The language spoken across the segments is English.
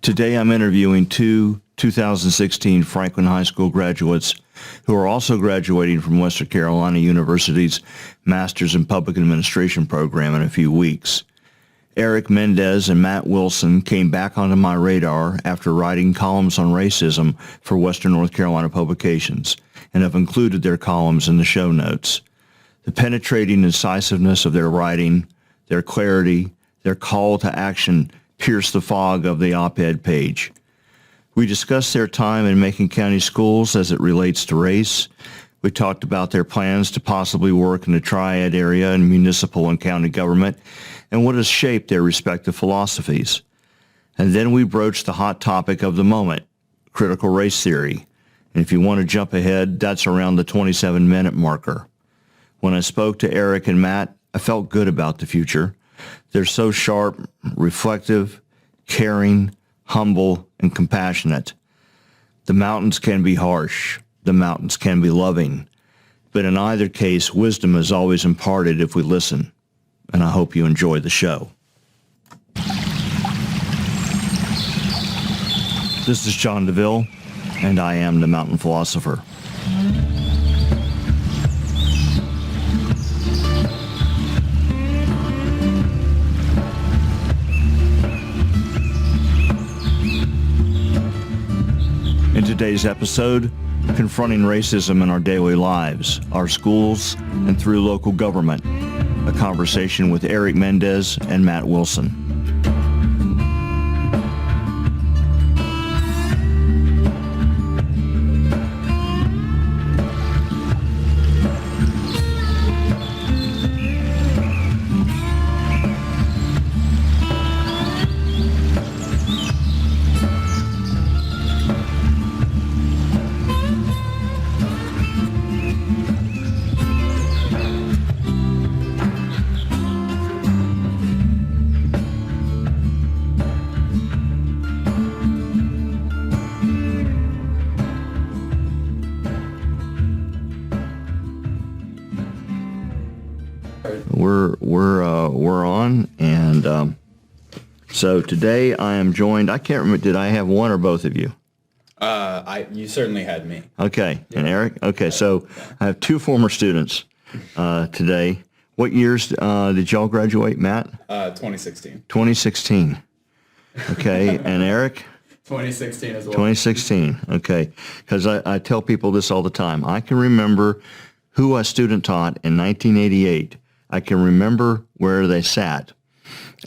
Today I'm interviewing two 2016 Franklin High School graduates who are also graduating from Western Carolina University's Masters in Public Administration program in a few weeks. Erick Mendez and Matt Wilson came back onto my radar after writing columns on racism for Western North Carolina publications and have included their columns in the show notes. The penetrating incisiveness of their writing, their clarity, their call to action pierced the fog of the op-ed page. We discussed their time in Macon County Schools as it relates to race. We talked about their plans to possibly work in the Triad area in municipal and county government and what has shaped their respective philosophies. And then we broached the hot topic of the moment, critical race theory. And if you want to jump ahead, that's around the 27-minute marker. When I spoke to Erick and Matt, I felt good about the future. They're so sharp, reflective, caring, humble, and compassionate. The mountains can be harsh. The mountains can be loving. But in either case, wisdom is always imparted if we listen. And I hope you enjoy the show. This is John DeVille, and I am the Mountain Philosopher. In today's episode, confronting racism in our daily lives, our schools, and through local government. A conversation with Erick Mendez and Matt Wilson. We're on, and so today I am joined. I can't remember. Did I have one or both of you? You certainly had me. Okay, yeah. And Erick. Okay, so I have two former students today. What years did y'all graduate, Matt? 2016. 2016. Okay, and Erick? 2016 as well. 2016. Okay, because I tell people this all the time. I can remember who a student taught in 1988. I can remember where they sat.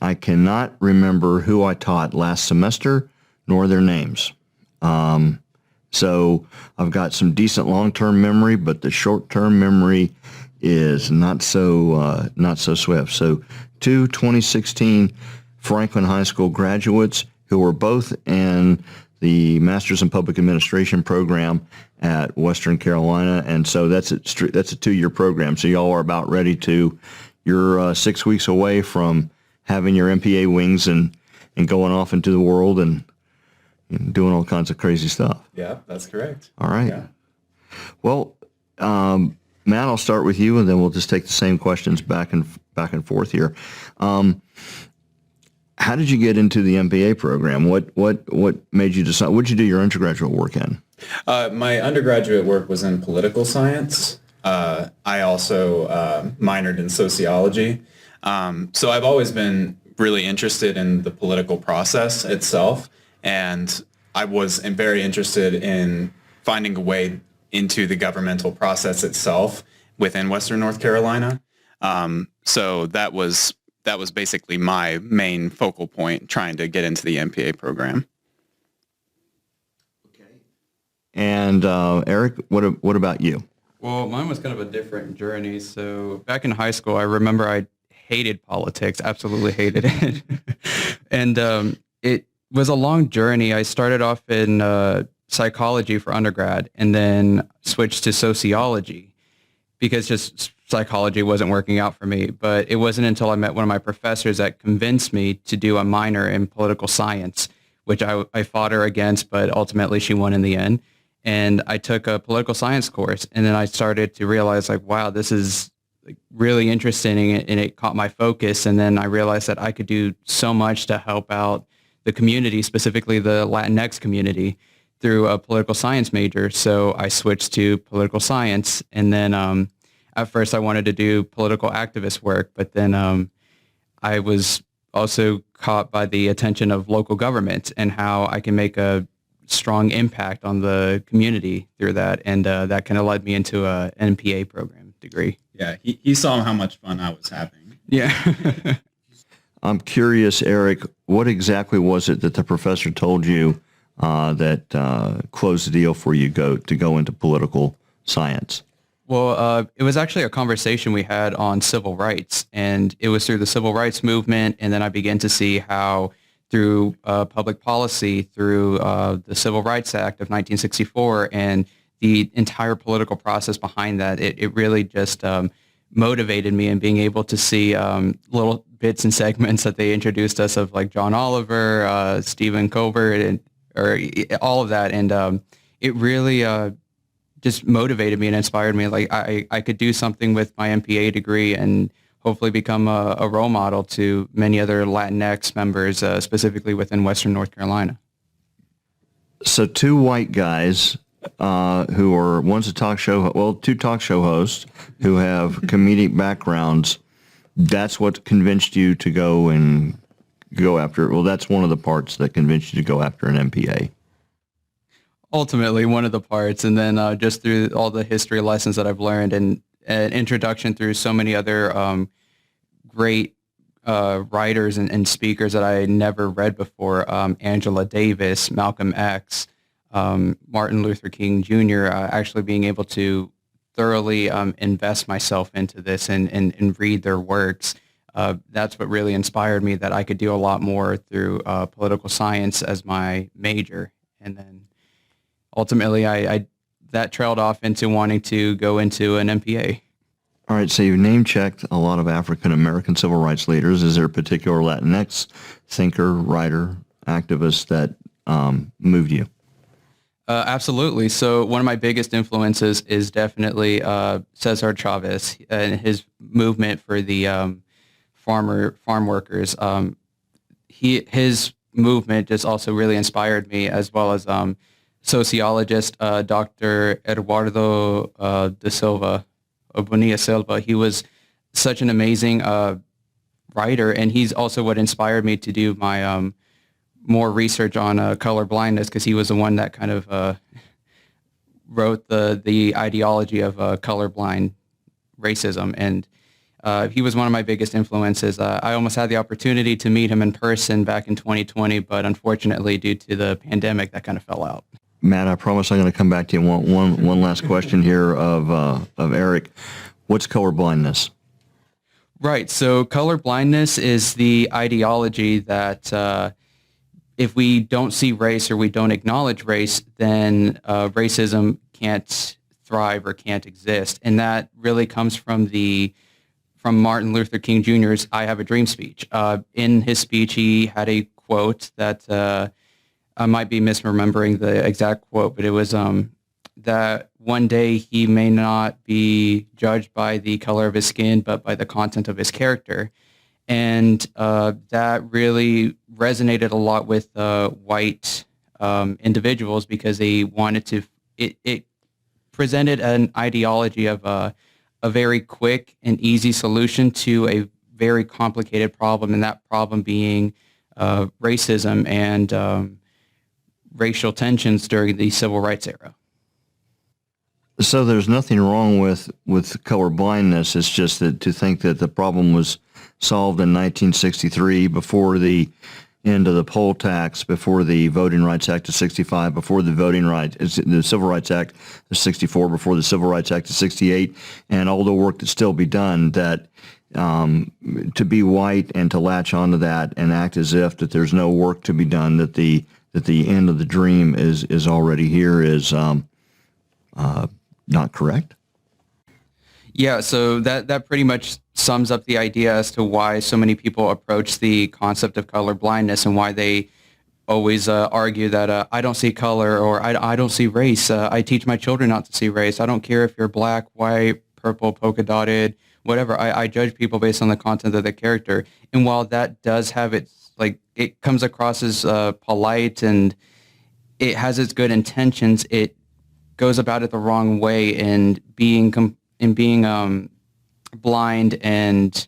I cannot remember who I taught last semester, nor their names. So I've got some decent long-term memory, but the short-term memory is not so swift. So two 2016 Franklin High School graduates who were both in the Masters in Public Administration program at Western Carolina, and so that's a 2-year program. So y'all are about ready to. You're 6 weeks away from having your MPA wings and going off into the world and doing all kinds of crazy stuff. Yeah, that's correct. All right. Yeah. Well, Matt, I'll start with you, and then we'll just take the same questions back and forth here. How did you get into the MPA program? What made you decide? What did you do your undergraduate work in? My undergraduate work was in political science. I also minored in sociology. So I've always been really interested in the political process itself, and I was very interested in finding a way into the governmental process itself within Western North Carolina. So that was basically my main focal point, trying to get into the MPA program. Okay. And Erick, what about you? Well, mine was kind of a different journey. So back in high school, I remember I hated politics, absolutely hated it. And it was a long journey. I started off in psychology for undergrad and then switched to sociology because just psychology wasn't working out for me. But it wasn't until I met one of my professors that convinced me to do a minor in political science, which I fought her against, but ultimately she won in the end. And I took a political science course, and then I started to realize, like, wow, this is really interesting, and it caught my focus. And then I realized that I could do so much to help out the community, specifically the Latinx community, through a political science major. So I switched to political science, and then at first I wanted to do political activist work, but then I was also caught by the attention of local government and how I can make a strong impact on the community through that, and that kind of led me into a NPA program degree. Yeah, he saw how much fun I was having. Yeah. I'm curious, Eric, what exactly was it that the professor told you that closed the deal for you to go into political science? Well, it was actually a conversation we had on civil rights, and it was through the civil rights movement, and then I began to see how through public policy, through the Civil Rights Act of 1964, and the entire political process behind that, it really just motivated me in being able to see little bits and segments that they introduced us of, like John Oliver, Stephen Colbert, or all of that, and it really just motivated me and inspired me. Like I could do something with my MPA degree and hopefully become a role model to many other Latinx members, specifically within Western North Carolina. So two white guys who are, two talk show hosts who have comedic backgrounds, that's what convinced you to go after, that's one of the parts that convinced you to go after an MPA. Ultimately, one of the parts, and then just through all the history lessons that I've learned and an introduction through so many other great writers and speakers that I never read before, Angela Davis, Malcolm X, Martin Luther King Jr., actually being able to thoroughly invest myself into this and read their works. That's what really inspired me, that I could do a lot more through political science as my major. And then ultimately, I that trailed off into wanting to go into an MPA. All right, so you've name-checked a lot of African-American civil rights leaders. Is there a particular Latinx thinker, writer, activist that moved you? Absolutely. So one of my biggest influences is definitely Cesar Chavez and his movement for the farm workers. His movement just also really inspired me, as well as sociologist Dr. Eduardo Bonilla Silva. He was such an amazing writer, and he's also what inspired me to do my more research on color blindness, because he was the one that kind of wrote the ideology of colorblind racism, and he was one of my biggest influences. I almost had the opportunity to meet him in person back in 2020, but unfortunately, due to the pandemic, that kind of fell out. Matt, I promise I'm going to come back to you. One last question here of Eric. What's color blindness? Right. So color blindness is the ideology that if we don't see race or we don't acknowledge race, then racism can't thrive or can't exist. And that really comes from Martin Luther King Jr.'s "I Have a Dream" speech. In his speech, he had a quote that I might be misremembering the exact quote, but it was that one day he may not be judged by the color of his skin, but by the content of his character. And that really resonated a lot with white individuals, because they wanted to, it presented an ideology of a very quick and easy solution to a very complicated problem, and that problem being racism and racial tensions during the civil rights era. So there's nothing wrong with color blindness. It's just that to think that the problem was solved in 1963 before the end of the poll tax, before the Voting Rights Act of 65, before the Civil Rights Act of 64, before the Civil Rights Act of 68, and all the work that still be done, that to be white and to latch onto that and act as if that there's no work to be done, that the end of the dream is already here, is not correct? Yeah, so that pretty much sums up the idea as to why so many people approach the concept of color blindness, and why they always argue that I don't see color, or I don't see race. I teach my children not to see race. I don't care if you're black, white, purple, polka dotted, whatever. I judge people based on the content of their character. And while that does have its like it comes across as polite and it has its good intentions. It goes about it the wrong way and being blind and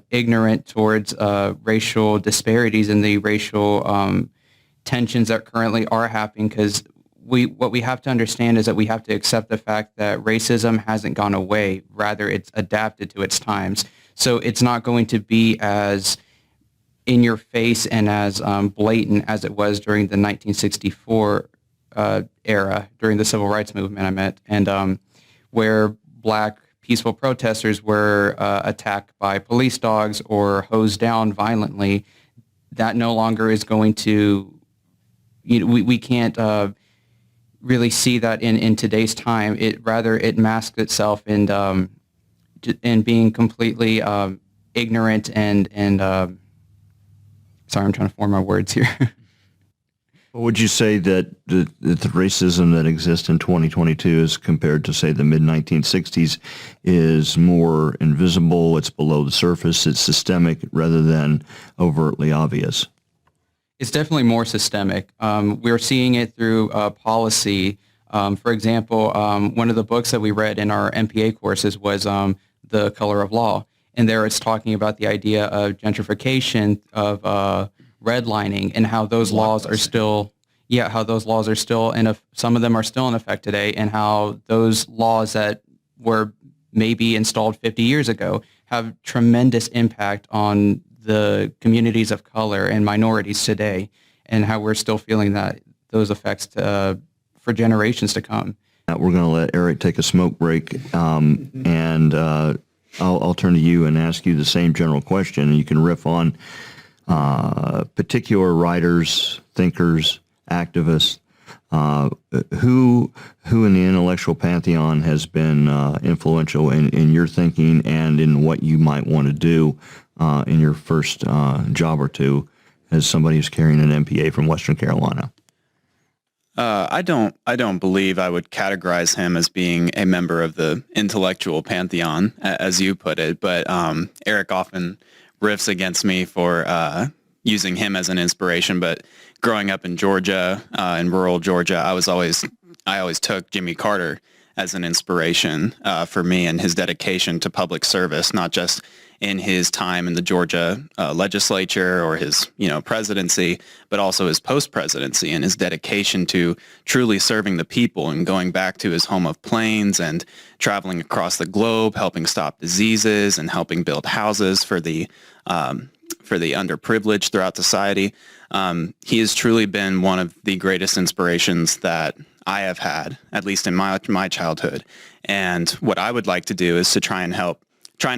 ignorant towards racial disparities and the racial tensions that currently are happening. Because what we have to understand is that we have to accept the fact that racism hasn't gone away. Rather, it's adapted to its times. So it's not going to be as in your face and as blatant as it was during the 1964 era, during the civil rights movement, I meant, and where black peaceful protesters were attacked by police dogs or hosed down violently. That no longer is going to, we can't really see that in today's time. It masks itself in being completely ignorant and sorry, I'm trying to form my words here. Would you say that the racism that exists in 2022 as compared to, say, the mid-1960s is more invisible, it's below the surface, it's systemic rather than overtly obvious? It's definitely more systemic. We're seeing it through policy. For example, one of the books that we read in our MPA courses was The Color of Law. And there it's talking about the idea of gentrification, of redlining, and how those laws are still, some of them are still in effect today, and how those laws that were maybe installed 50 years ago have tremendous impact on the communities of color and minorities today, and how we're still feeling those effects for generations to come. We're going to let Erick take a smoke break, and I'll turn to you and ask you the same general question, and you can riff on particular writers, thinkers, activists, who in the intellectual pantheon has been influential in your thinking and in what you might want to do in your first job or two as somebody who's carrying an MPA from Western Carolina? I don't believe I would categorize him as being a member of the intellectual pantheon, as you put it, but Erick often riffs against me for using him as an inspiration. But growing up in Georgia, in rural Georgia, I always took Jimmy Carter as an inspiration for me and his dedication to public service, not just in his time in the Georgia legislature or his presidency, but also his post-presidency and his dedication to truly serving the people and going back to his home of Plains and traveling across the globe, helping stop diseases and helping build houses for the underprivileged throughout society. He has truly been one of the greatest inspirations that I have had, at least in my childhood. And what I would like to do is to try and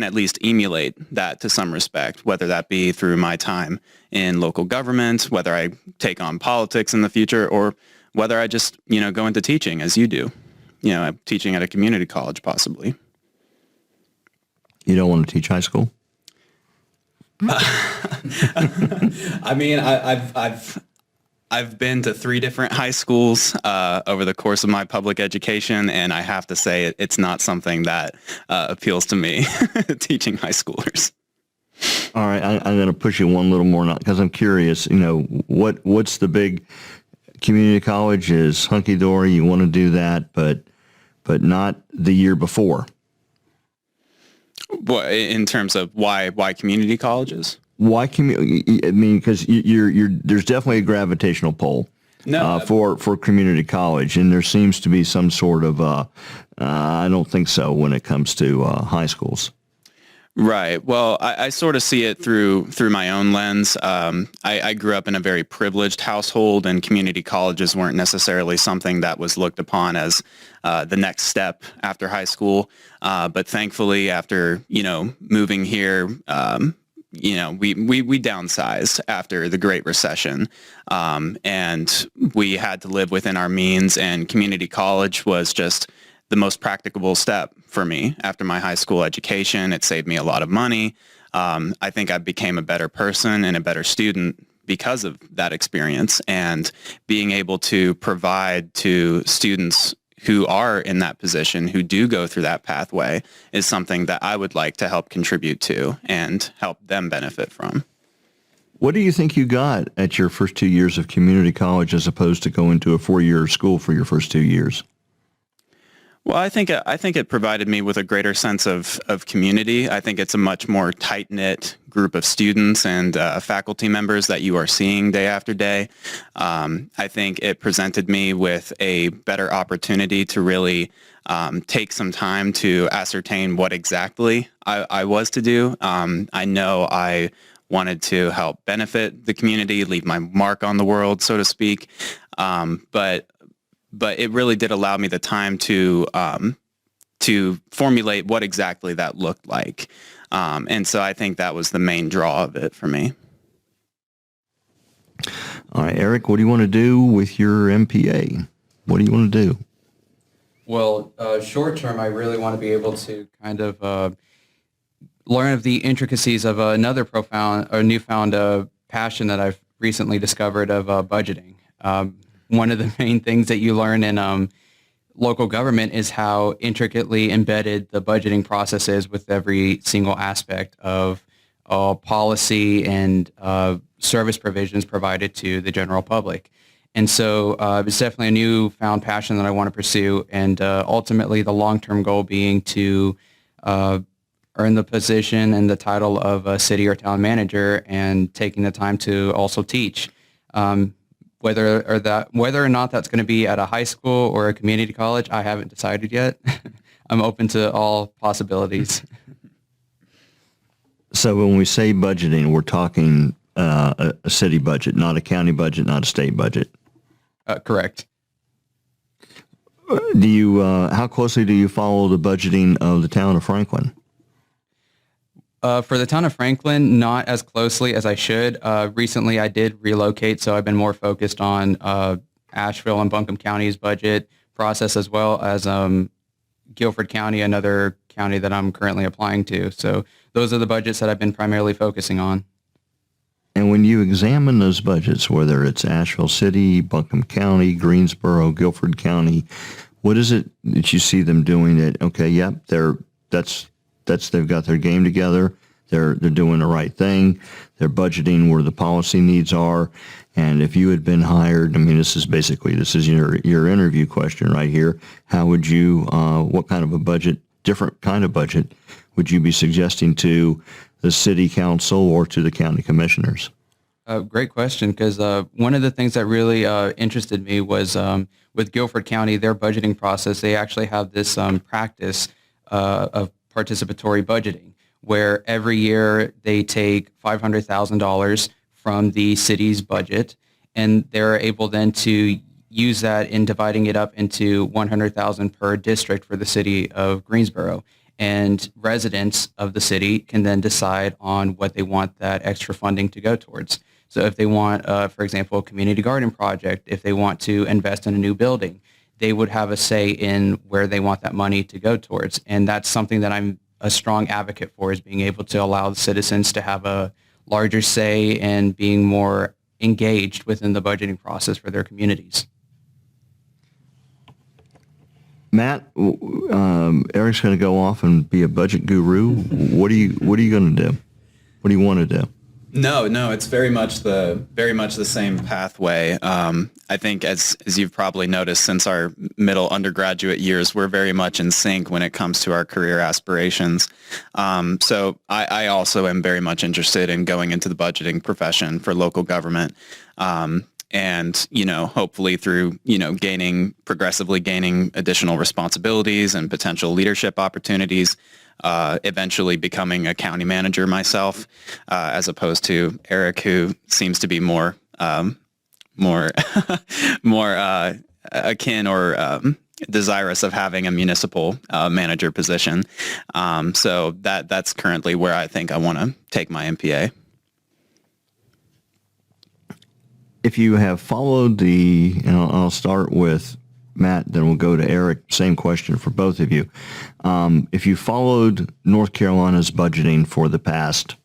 at least emulate that to some respect, whether that be through my time in local government, whether I take on politics in the future, or whether I just, go into teaching as you do, teaching at a community college possibly. You don't want to teach high school? I mean, I've been to 3 different high schools over the course of my public education, and I have to say it's not something that appeals to me, teaching high schoolers. All right, I'm going to push you one little more because I'm curious. What's the big community college is hunky-dory. You want to do that, but not the year before. What, in terms of why community colleges? Why community? I mean, because there's definitely a gravitational pull for community college, and there seems to be some sort of I don't think so when it comes to high schools. Right. Well, I sort of see it through my own lens. I grew up in a very privileged household, and community colleges weren't necessarily something that was looked upon as the next step after high school. But thankfully, after moving here, we downsized after the Great Recession, and we had to live within our means. And community college was just the most practicable step for me after my high school education. It saved me a lot of money. I think I became a better person and a better student because of that experience, and being able to provide to students who are in that position, who do go through that pathway, is something that I would like to help contribute to and help them benefit from. What do you think you got at your first 2 years of community college as opposed to going to a 4-year school for your first 2 years? Well, I think it provided me with a greater sense of community. I think it's a much more tight-knit group of students and faculty members that you are seeing day after day. I think it presented me with a better opportunity to really take some time to ascertain what exactly I was to do. I know I wanted to help benefit the community, leave my mark on the world, so to speak. But it really did allow me the time to formulate what exactly that looked like. And so I think that was the main draw of it for me. All right, Eric, what do you want to do with your MPA? What do you want to do? Well, short term, I really want to be able to kind of learn of the intricacies of another profound or newfound passion that I've recently discovered of budgeting. One of the main things that you learn in local government is how intricately embedded the budgeting process is with every single aspect of policy and service provisions provided to the general public. And so it's definitely a newfound passion that I want to pursue, and ultimately the long-term goal being to earn the position and the title of a city or town manager, and taking the time to also teach. Whether or not that's going to be at a high school or a community college, I haven't decided yet. I'm open to all possibilities. So when we say budgeting, we're talking a city budget, not a county budget, not a state budget. Correct. Do you? How closely do you follow the budgeting of the town of Franklin? For the town of Franklin, not as closely as I should. Recently, I did relocate, so I've been more focused on Asheville and Buncombe County's budget process, as well as Guilford County, another county that I'm currently applying to. So those are the budgets that I've been primarily focusing on. And when you examine those budgets, whether it's Asheville City, Buncombe County, Greensboro, Guilford County, what is it that you see them doing that, okay, yep, they've got their game together. They're doing the right thing. They're budgeting where the policy needs are. And if you had been hired, I mean, this is your interview question right here. How would you, what kind of a budget, different kind of budget would you be suggesting to the city council or to the county commissioners? Great question, because one of the things that really interested me was with Guilford County, their budgeting process, they actually have this practice of participatory budgeting, where every year they take $500,000 from the city's budget, and they're able then to use that in dividing it up into $100,000 per district for the city of Greensboro. And residents of the city can then decide on what they want that extra funding to go towards. So if they want, for example, a community garden project, if they want to invest in a new building, they would have a say in where they want that money to go towards. And that's something that I'm a strong advocate for, is being able to allow the citizens to have a larger say and being more engaged within the budgeting process for their communities. Matt, Eric's going to go off and be a budget guru. What are you going to do? What do you want to do? No, it's very much the same pathway. I think as you've probably noticed since our middle undergraduate years, we're very much in sync when it comes to our career aspirations. So I also am very much interested in going into the budgeting profession for local government. And, hopefully through, progressively gaining additional responsibilities and potential leadership opportunities, eventually becoming a county manager myself, as opposed to Eric, who seems to be more akin or desirous of having a municipal manager position. So that's currently where I think I want to take my MPA. If you have followed and I'll start with Matt, then we'll go to Eric. Same question for both of you. If you followed North Carolina's budgeting for the past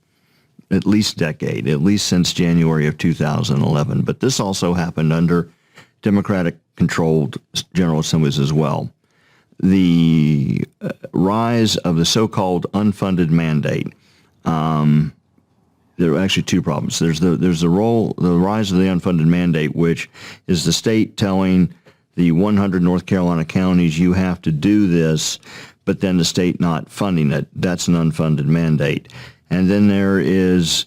at least decade, at least since January of 2011, but this also happened under Democratic-controlled General Assemblies as well. The rise of the so-called unfunded mandate there are actually two problems. There's the rise of the unfunded mandate, which is the state telling the 100 North Carolina counties you have to do this, but then the state not funding it. That's an unfunded mandate. And then there is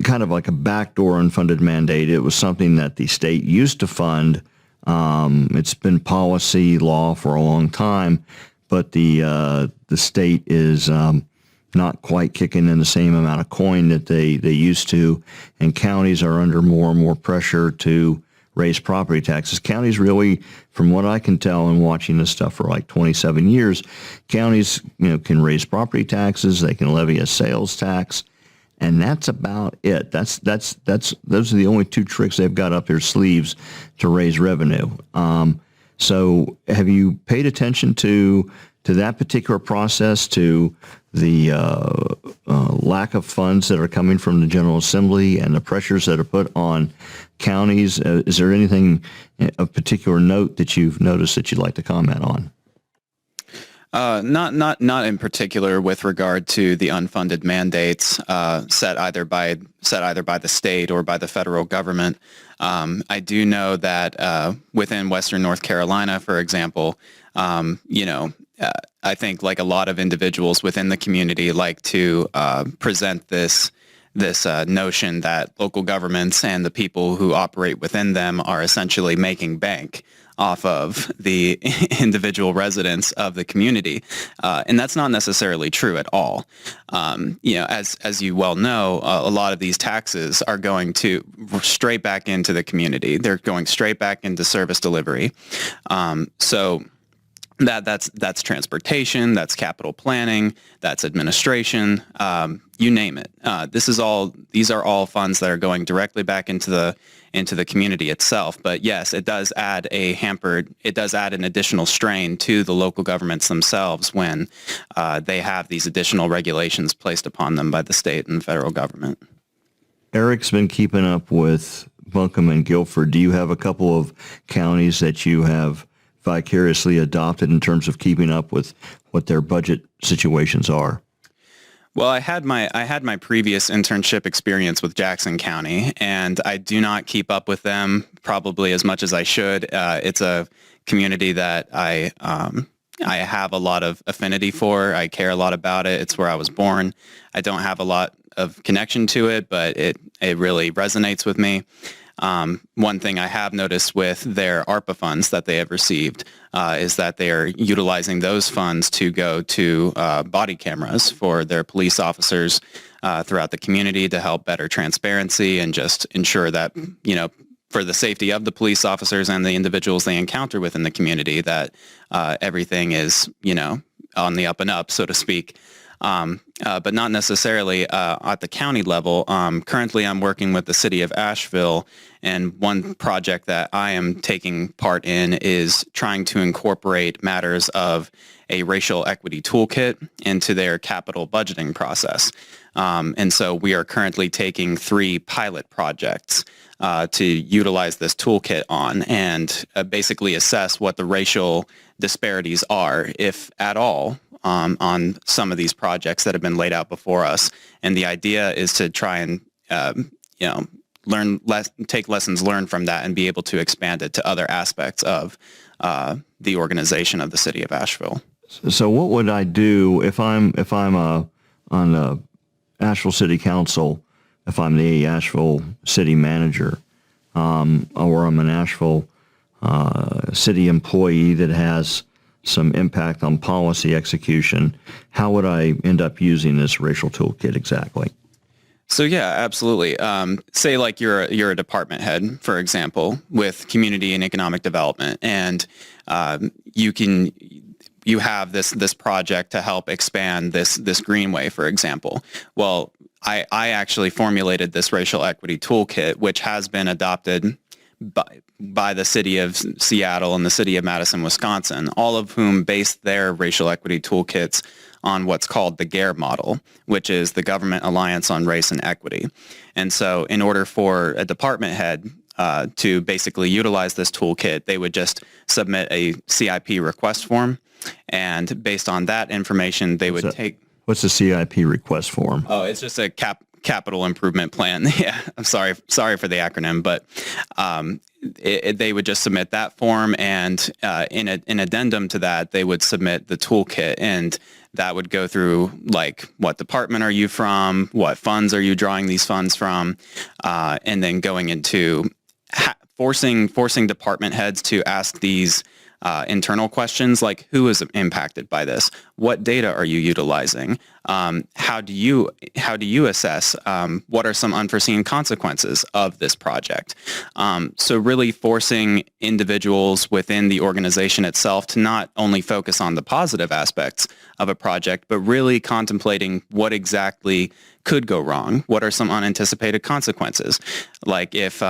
kind of like a backdoor unfunded mandate. It was something that the state used to fund. It's been policy law for a long time, but the state is not quite kicking in the same amount of coin that they used to, and counties are under more and more pressure to raise property taxes. Counties really, from what I can tell and watching this stuff for like 27 years, counties can raise property taxes, they can levy a sales tax, and that's about it. Those are the only two tricks they've got up their sleeves to raise revenue. So have you paid attention to that particular process, to the lack of funds that are coming from the General Assembly and the pressures that are put on counties? Is there anything of particular note that you've noticed that you'd like to comment on? Not in particular with regard to the unfunded mandates set either by the state or by the federal government. I do know that within Western North Carolina, for example, I think like a lot of individuals within the community like to present this notion that local governments and the people who operate within them are essentially making bank off of the individual residents of the community. And that's not necessarily true at all. As you well know, a lot of these taxes are going to straight back into the community. They're going straight back into service delivery. So that's transportation, that's capital planning, that's administration, you name it. These are all funds that are going directly back into the community itself. But yes, it does add an additional strain to the local governments themselves when they have these additional regulations placed upon them by the state and federal government. Erick's been keeping up with Buncombe and Guilford. Do you have a couple of counties that you have vicariously adopted in terms of keeping up with what their budget situations are? Well, I had my previous internship experience with Jackson County, and I do not keep up with them probably as much as I should. It's a community that I have a lot of affinity for. I care a lot about it. It's where I was born. I don't have a lot of connection to it, but it really resonates with me. One thing I have noticed with their ARPA funds that they have received is that they are utilizing those funds to go to body cameras for their police officers throughout the community to help better transparency and just ensure that, for the safety of the police officers and the individuals they encounter within the community, that everything is, on the up and up, so to speak. But not necessarily at the county level. Currently, I'm working with the city of Asheville, and one project that I am taking part in is trying to incorporate matters of a racial equity toolkit into their capital budgeting process. And so we are currently taking 3 pilot projects to utilize this toolkit on and basically assess what the racial disparities are, if at all, on some of these projects that have been laid out before us. And the idea is to try and, take lessons learned from that and be able to expand it to other aspects of the organization of the city of Asheville. So what would I do if I'm on the Asheville City Council, if I'm the Asheville City Manager, or I'm an Asheville city employee that has some impact on policy execution? How would I end up using this racial toolkit exactly? So yeah, absolutely. Say like you're a department head, for example, with community and economic development, and you have this project to help expand this greenway, for example. Well, I actually formulated this racial equity toolkit, which has been adopted by the city of Seattle and the city of Madison, Wisconsin, all of whom based their racial equity toolkits on what's called the GARE model, which is the Government Alliance on Race and Equity. And so in order for a department head to basically utilize this toolkit, they would just submit a CIP request form, and based on that information, they would take... What's the CIP request form? Oh, it's just a capital improvement plan. Yeah, I'm sorry for the acronym, but they would just submit that form, and in an addendum to that, they would submit the toolkit, and that would go through like, what department are you from, what funds are you drawing these funds from, and then going into forcing department heads to ask these internal questions like, who is impacted by this? What data are you utilizing? How do you assess what are some unforeseen consequences of this project? So really forcing individuals within the organization itself to not only focus on the positive aspects of a project, but really contemplating what exactly could go wrong. What are some unanticipated consequences? Like if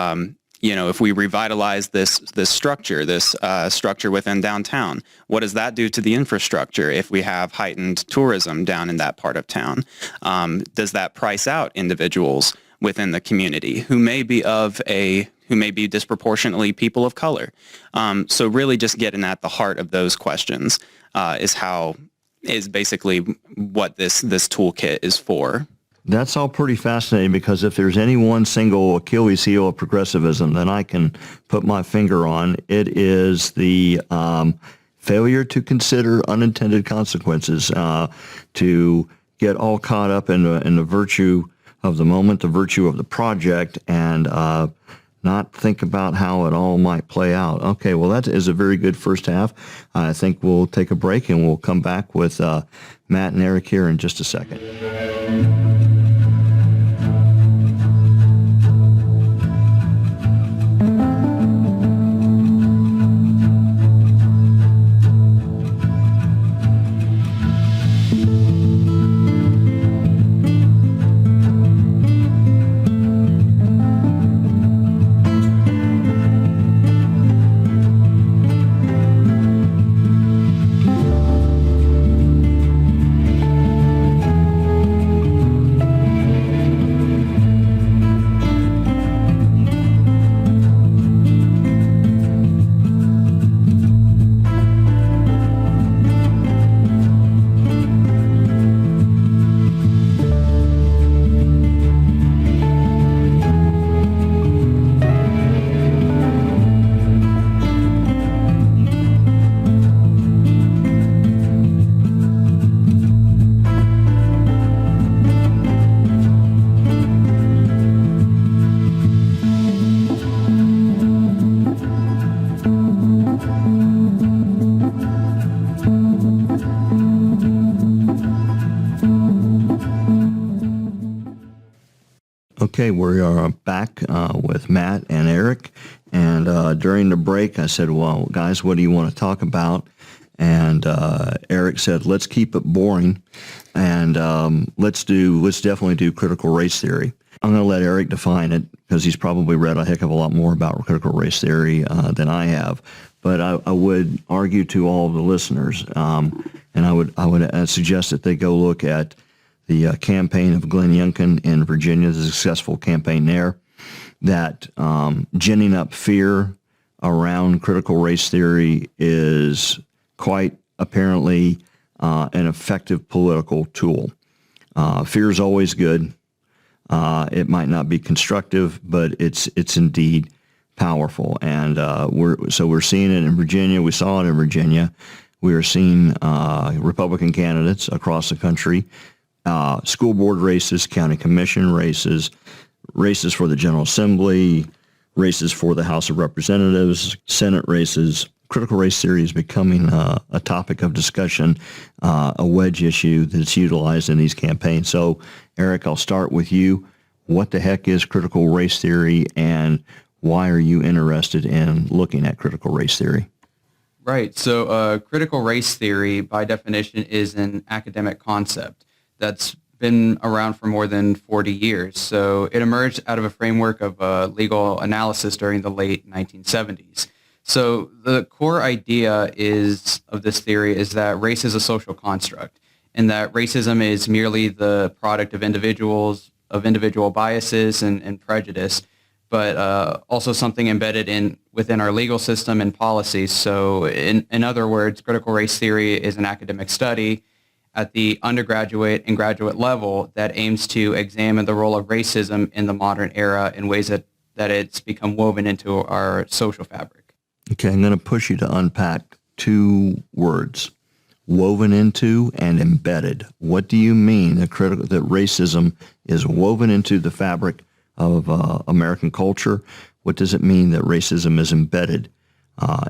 we revitalize this structure within downtown, what does that do to the infrastructure if we have heightened tourism down in that part of town? Does that price out individuals within the community who may be disproportionately people of color? So really just getting at the heart of those questions is basically what this toolkit is for. That's all pretty fascinating, because if there's any one single Achilles heel of progressivism that I can put my finger on, it is the failure to consider unintended consequences, to get all caught up in the virtue of the moment, the virtue of the project, and not think about how it all might play out. Okay, well, that is a very good first half. I think we'll take a break, and we'll come back with Matt and Eric here in just a second. Okay, we are back with Matt and Eric, and during the break I said, well, guys, what do you want to talk about? And Eric said, let's keep it boring, and let's definitely do critical race theory. I'm going to let Eric define it, because he's probably read a heck of a lot more about critical race theory than I have. But I would argue to all of the listeners, and I would suggest that they go look at the campaign of Glenn Youngkin in Virginia, the successful campaign there, that ginning up fear around critical race theory is quite apparently an effective political tool. Fear is always good. It might not be constructive, but it's indeed powerful. And we're seeing it in Virginia. We saw it in Virginia. We are seeing Republican candidates across the country, school board races, county commission races, races for the General Assembly, races for the House of Representatives, Senate races. Critical race theory is becoming a topic of discussion, a wedge issue that's utilized in these campaigns. So, Eric, I'll start with you. What the heck is critical race theory, and why are you interested in looking at critical race theory? Right. So critical race theory, by definition, is an academic concept that's been around for more than 40 years. So it emerged out of a framework of legal analysis during the late 1970s. So the core idea of this theory is that race is a social construct, and that racism is merely the product of individual biases and prejudice, but also something embedded within our legal system and policies. So in other words, critical race theory is an academic study at the undergraduate and graduate level that aims to examine the role of racism in the modern era in ways that it's become woven into our social fabric. Okay, I'm going to push you to unpack two words, woven into and embedded. What do you mean that racism is woven into the fabric of American culture? What does it mean that racism is embedded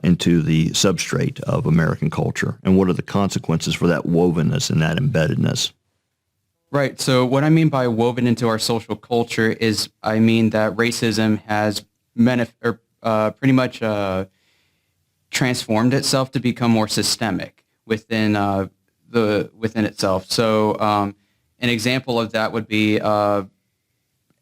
into the substrate of American culture? And what are the consequences for that wovenness and that embeddedness? Right. So what I mean by woven into our social culture is I mean that racism has pretty much transformed itself to become more systemic within itself. So an example of that would be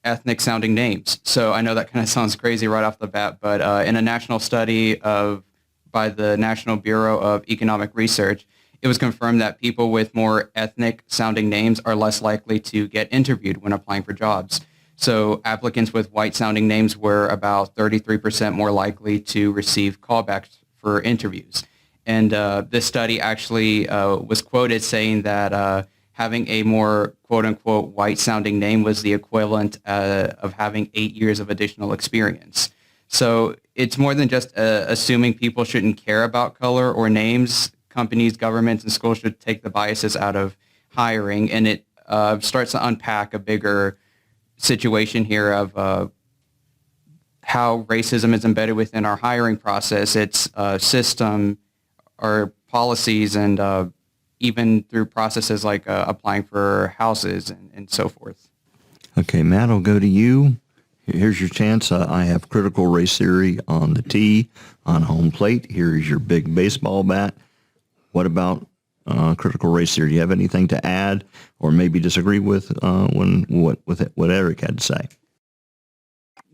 ethnic sounding names. So I know that kind of sounds crazy right off the bat, but in a national study by the National Bureau of Economic Research, it was confirmed that people with more ethnic sounding names are less likely to get interviewed when applying for jobs. So applicants with white sounding names were about 33% more likely to receive callbacks for interviews. And this study actually was quoted saying that having a more quote-unquote white-sounding name was the equivalent of having 8 years of additional experience. So it's more than just assuming people shouldn't care about color or names. Companies, governments, and schools should take the biases out of hiring, and it starts to unpack a bigger situation here of how racism is embedded within our hiring process, its system, our policies, and even through processes like applying for houses and so forth. Okay, Matt, I'll go to you. Here's your chance. I have critical race theory on the tee, on home plate. Here is your big baseball bat. What about critical race theory? Do you have anything to add or maybe disagree with what Erick had to say?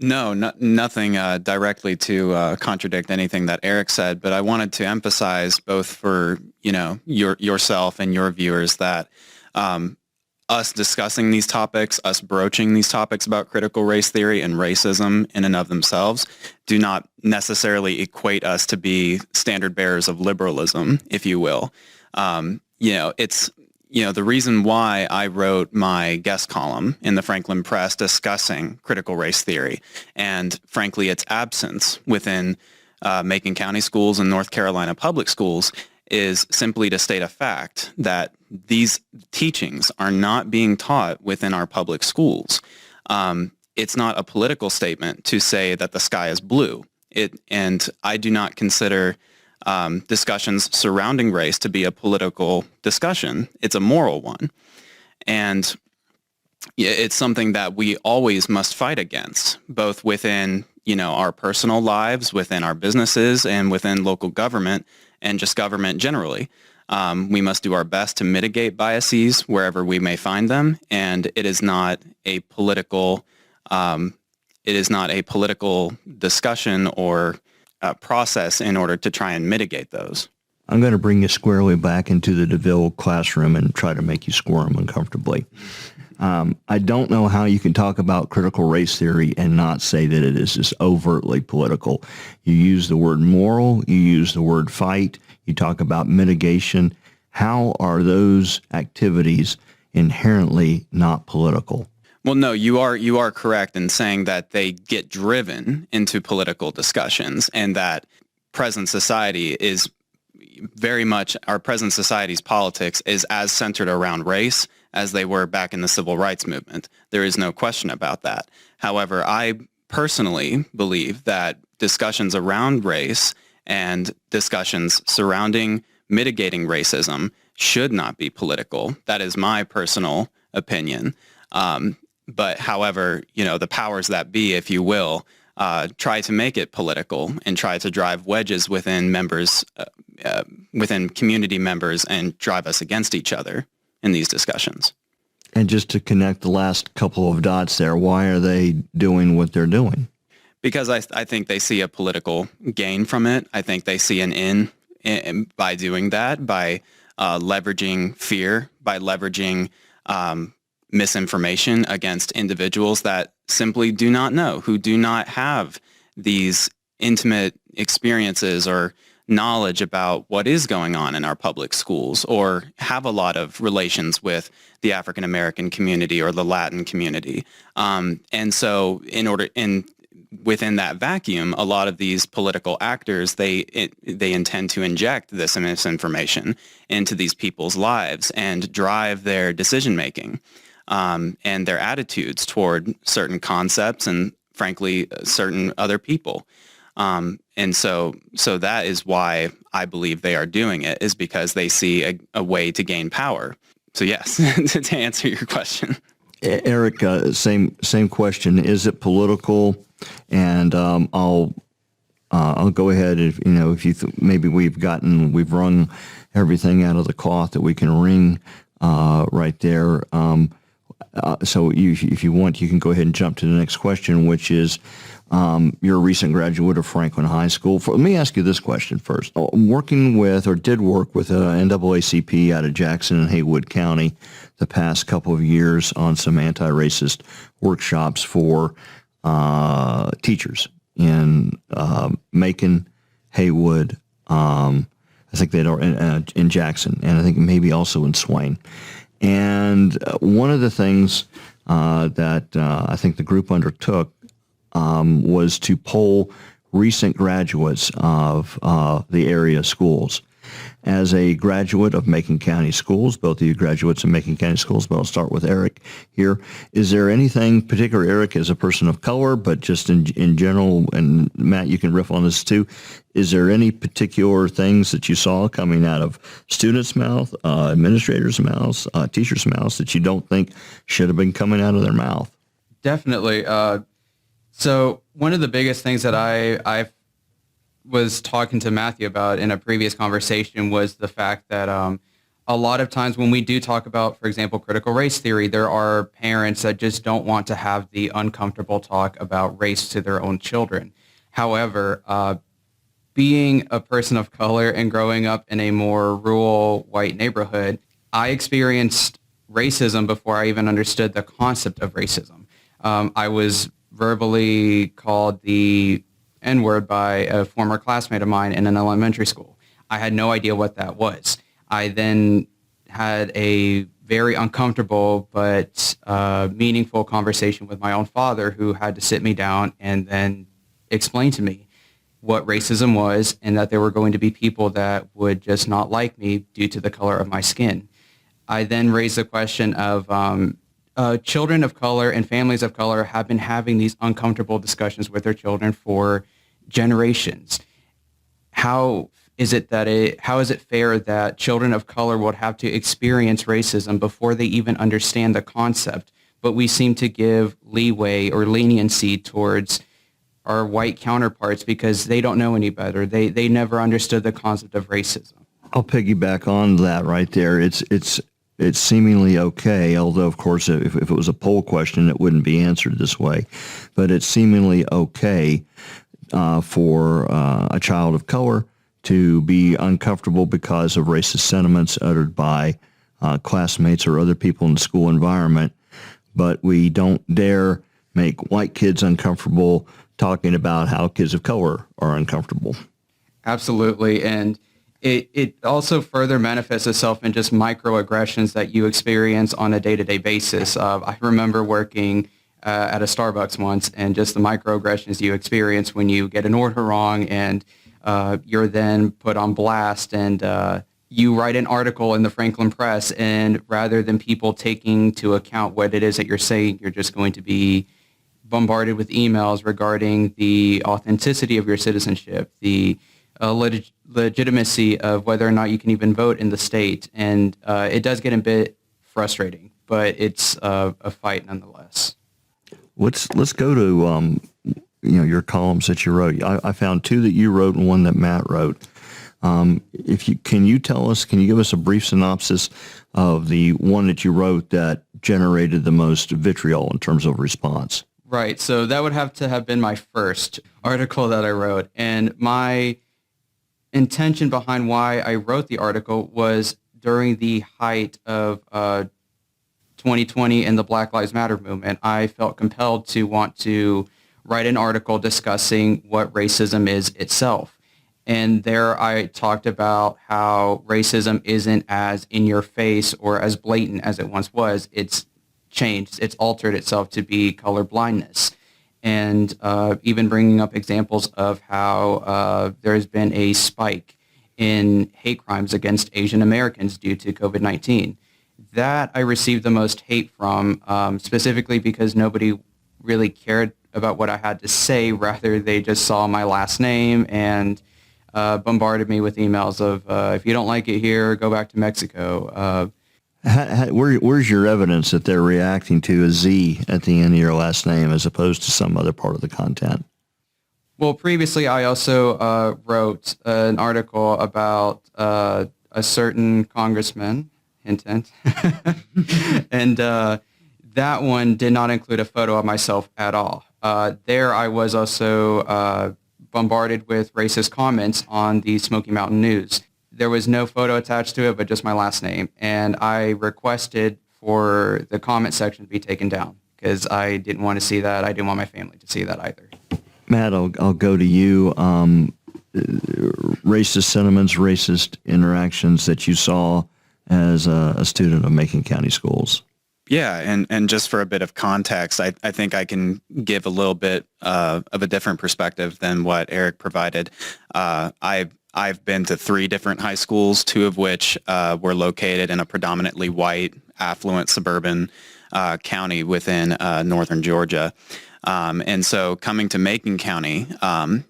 No, nothing directly to contradict anything that Erick said, but I wanted to emphasize both for yourself and your viewers that us discussing these topics, us broaching these topics about critical race theory and racism in and of themselves do not necessarily equate us to be standard bearers of liberalism, if you will. The reason why I wrote my guest column in the Franklin Press discussing critical race theory and, frankly, its absence within Macon County Schools and North Carolina public schools is simply to state a fact that these teachings are not being taught within our public schools. It's not a political statement to say that the sky is blue. And I do not consider discussions surrounding race to be a political discussion. It's a moral one. And it's something that we always must fight against, both within, our personal lives, within our businesses, and within local government, and just government generally. We must do our best to mitigate biases wherever we may find them, and it is not a political discussion or process in order to try and mitigate those. I'm going to bring you squarely back into the DeVille classroom and try to make you squirm uncomfortably. I don't know how you can talk about critical race theory and not say that it is just overtly political. You use the word moral, you use the word fight, you talk about mitigation. How are those activities inherently not political? Well, no, you are correct in saying that they get driven into political discussions, and that present society is very much, our present society's politics is as centered around race as they were back in the civil rights movement. There is no question about that. However, I personally believe that discussions around race and discussions surrounding mitigating racism should not be political. That is my personal opinion. But however, the powers that be, if you will, try to make it political and try to drive wedges within members, within community members, and drive us against each other in these discussions. And just to connect the last couple of dots there, why are they doing what they're doing? Because I think they see a political gain from it. I think they see an in by doing that, by leveraging fear, by leveraging misinformation against individuals that simply do not know, who do not have these intimate experiences or knowledge about what is going on in our public schools or have a lot of relations with the African American community or the Latin community. And so within that vacuum, a lot of these political actors, they intend to inject this misinformation into these people's lives and drive their decision making and their attitudes toward certain concepts and, frankly, certain other people. And so that is why I believe they are doing it, is because they see a way to gain power. So yes, to answer your question. Eric, same question. Is it political? And I'll go ahead if you maybe we've wrung everything out of the cloth that we can wring right there. So if you want, you can go ahead and jump to the next question, which is you're a recent graduate of Franklin High School. Let me ask you this question first. Working with, or did work with NAACP out of Jackson and Haywood County the past couple of years on some anti-racist workshops for teachers in Macon, Haywood, I think in Jackson, and I think maybe also in Swain. And one of the things that I think the group undertook was to poll recent graduates of the area schools. As a graduate of Macon County Schools, both of you graduates of Macon County Schools, but I'll start with Eric here. Is there anything particular, Eric, as a person of color, but just in general, and Matt, you can riff on this too, is there any particular things that you saw coming out of students' mouth, administrators' mouths, teachers' mouths that you don't think should have been coming out of their mouth? Definitely. So one of the biggest things that I was talking to Matthew about in a previous conversation was the fact that a lot of times when we do talk about, for example, critical race theory, there are parents that just don't want to have the uncomfortable talk about race to their own children. However, being a person of color and growing up in a more rural white neighborhood, I experienced racism before I even understood the concept of racism. I was verbally called the N-word by a former classmate of mine in an elementary school. I had no idea what that was. I then had a very uncomfortable but meaningful conversation with my own father, who had to sit me down and then explain to me what racism was and that there were going to be people that would just not like me due to the color of my skin. I then raised the question of children of color and families of color have been having these uncomfortable discussions with their children for generations. How is it fair that children of color would have to experience racism before they even understand the concept, but we seem to give leeway or leniency towards our white counterparts because they don't know any better. They never understood the concept of racism. I'll piggyback on that right there. It's seemingly okay, although, of course, if it was a poll question, it wouldn't be answered this way. But it's seemingly okay for a child of color to be uncomfortable because of racist sentiments uttered by classmates or other people in the school environment. But we don't dare make white kids uncomfortable talking about how kids of color are uncomfortable. Absolutely. And it also further manifests itself in just microaggressions that you experience on a day-to-day basis. I remember working at a Starbucks once, and just the microaggressions you experience when you get an order wrong, and you're then put on blast, and you write an article in the Franklin Press, and rather than people taking into account what it is that you're saying, you're just going to be bombarded with emails regarding the authenticity of your citizenship, the legitimacy of whether or not you can even vote in the state. And it does get a bit frustrating, but it's a fight nonetheless. Let's go to your columns that you wrote. I found two that you wrote and one that Matt wrote. Can you give us a brief synopsis of the one that you wrote that generated the most vitriol in terms of response? Right. So that would have to have been my first article that I wrote. And my intention behind why I wrote the article was during the height of 2020 and the Black Lives Matter movement. I felt compelled to want to write an article discussing what racism is itself. And there I talked about how racism isn't as in your face or as blatant as it once was. It's changed. It's altered itself to be color blindness. And even bringing up examples of how there's been a spike in hate crimes against Asian Americans due to COVID-19. That I received the most hate from, specifically because nobody really cared about what I had to say. Rather, they just saw my last name and bombarded me with emails of, if you don't like it here, go back to Mexico. Where's your evidence that they're reacting to a Z at the end of your last name as opposed to some other part of the content? Well, previously I also wrote an article about a certain congressman, hint, hint, and that one did not include a photo of myself at all. There I was also bombarded with racist comments on the Smoky Mountain News. There was no photo attached to it, but just my last name. And I requested for the comment section to be taken down because I didn't want to see that. I didn't want my family to see that either. Matt, I'll go to you. Racist sentiments, racist interactions that you saw as a student of Macon County Schools. Yeah, and just for a bit of context, I think I can give a little bit of a different perspective than what Eric provided. I've been to 3 different high schools, 2 of which were located in a predominantly white, affluent, suburban county within northern Georgia. And so coming to Macon County,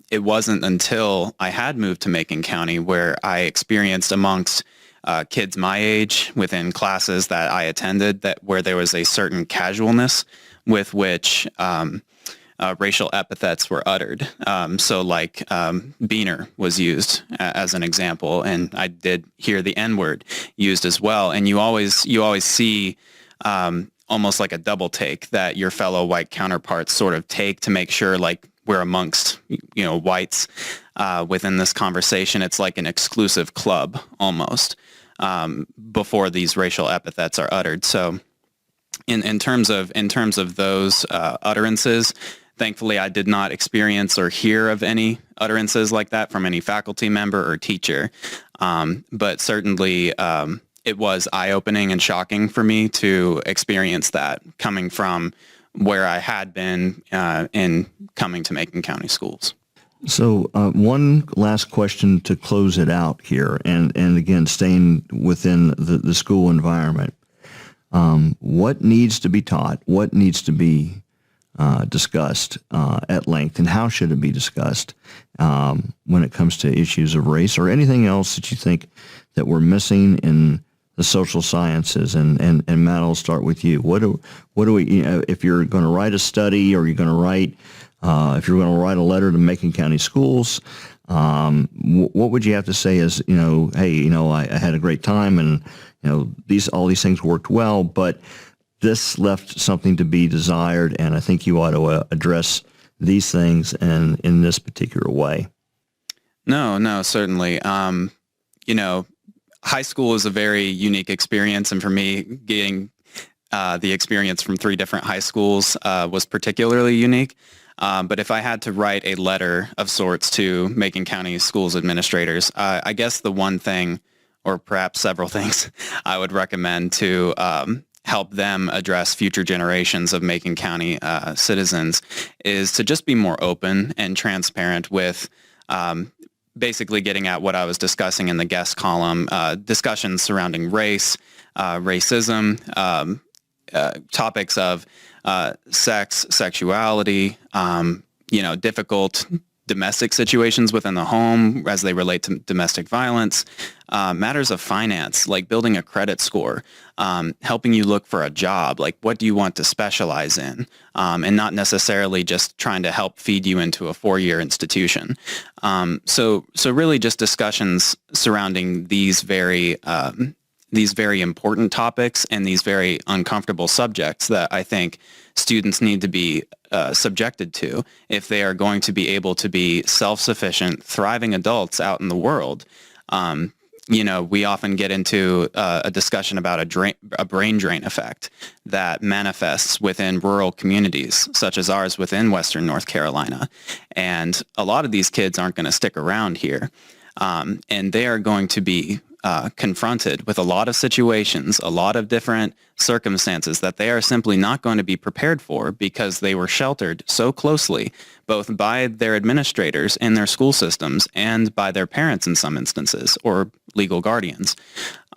it wasn't until I had moved to Macon County where I experienced amongst kids my age within classes that I attended where there was a certain casualness with which racial epithets were uttered. So like Beaner was used as an example, and I did hear the N-word used as well. And you always see almost like a double take that your fellow white counterparts sort of take to make sure like we're amongst whites within this conversation. It's like an exclusive club almost before these racial epithets are uttered. So in terms of those utterances, thankfully, I did not experience or hear of any utterances like that from any faculty member or teacher. But certainly, it was eye-opening and shocking for me to experience that coming from where I had been in coming to Macon County Schools. So one last question to close it out here, and again, staying within the school environment. What needs to be taught? What needs to be discussed at length, and how should it be discussed when it comes to issues of race or anything else that you think that we're missing in the social sciences? And Matt, I'll start with you. What do we, if you're going to write a study or you're going to write, if you're going to write a letter to Macon County Schools, what would you have to say is, hey, I had a great time and, all these things worked well, but this left something to be desired, and I think you ought to address these things in this particular way. No, certainly. High school is a very unique experience, and for me, getting the experience from 3 different high schools was particularly unique. But if I had to write a letter of sorts to Macon County Schools administrators, I guess the one thing, or perhaps several things, I would recommend to help them address future generations of Macon County citizens is to just be more open and transparent with basically getting at what I was discussing in the guest column, discussions surrounding race, racism, topics of sex, sexuality, difficult domestic situations within the home as they relate to domestic violence, matters of finance, like building a credit score, helping you look for a job, like what do you want to specialize in, and not necessarily just trying to help feed you into a 4-year institution. So really just discussions surrounding these very important topics and these very uncomfortable subjects that I think students need to be subjected to if they are going to be able to be self-sufficient, thriving adults out in the world. we often get into a discussion about a brain drain effect that manifests within rural communities, such as ours within Western North Carolina. And a lot of these kids aren't going to stick around here. And they are going to be confronted with a lot of situations, a lot of different circumstances that they are simply not going to be prepared for because they were sheltered so closely, both by their administrators in their school systems and by their parents in some instances, or legal guardians.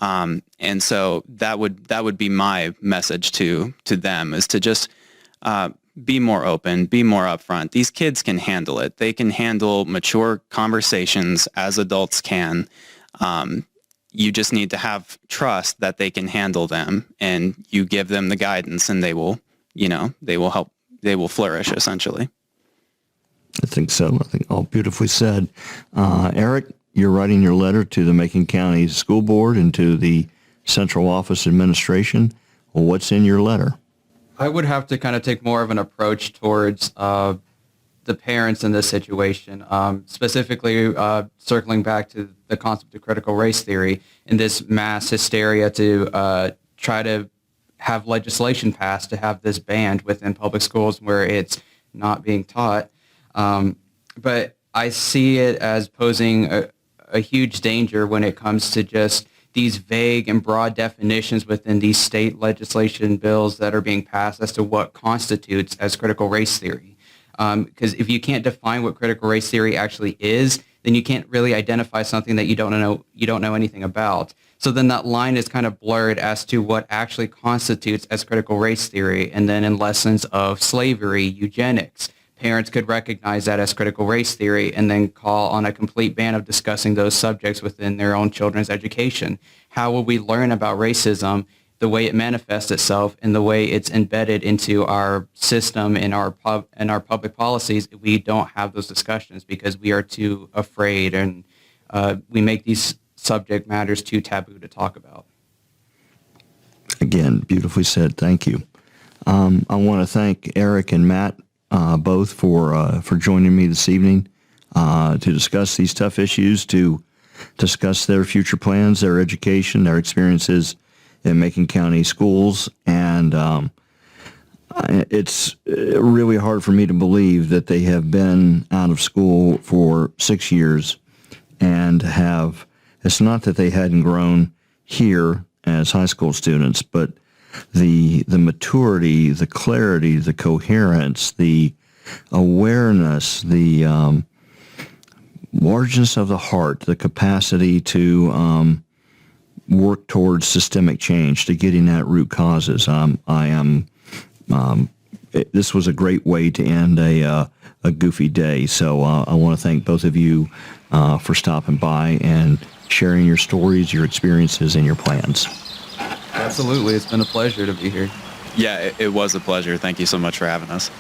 And so that would be my message to them, is to just be more open, be more upfront. These kids can handle it. They can handle mature conversations as adults can. You just need to have trust that they can handle them, and you give them the guidance, and they will help, they will flourish, essentially. I think so. I think all beautifully said. Erick, you're writing your letter to the Macon County School Board and to the Central Office Administration. Well, what's in your letter? I would have to kind of take more of an approach towards the parents in this situation, specifically circling back to the concept of critical race theory and this mass hysteria to try to have legislation passed to have this banned within public schools where it's not being taught. But I see it as posing a huge danger when it comes to just these vague and broad definitions within these state legislation bills that are being passed as to what constitutes as critical race theory. Because if you can't define what critical race theory actually is, then you can't really identify something that you don't know anything about. So then that line is kind of blurred as to what actually constitutes as critical race theory. And then in lessons of slavery, eugenics, parents could recognize that as critical race theory and then call on a complete ban of discussing those subjects within their own children's education. How will we learn about racism, the way it manifests itself, and the way it's embedded into our system and our public policies if we don't have those discussions because we are too afraid and we make these subject matters too taboo to talk about? Again, beautifully said. Thank you. I want to thank Erick and Matt both for joining me this evening to discuss these tough issues, to discuss their future plans, their education, their experiences in Macon County Schools. And it's really hard for me to believe that they have been out of school for 6 years and it's not that they hadn't grown here as high school students, but the maturity, the clarity, the coherence, the awareness, the largeness of the heart, the capacity to work towards systemic change, to getting at root causes. This was a great way to end a goofy day. So I want to thank both of you for stopping by and sharing your stories, your experiences, and your plans. Absolutely. It's been a pleasure to be here. Yeah, it was a pleasure. Thank you so much for having us.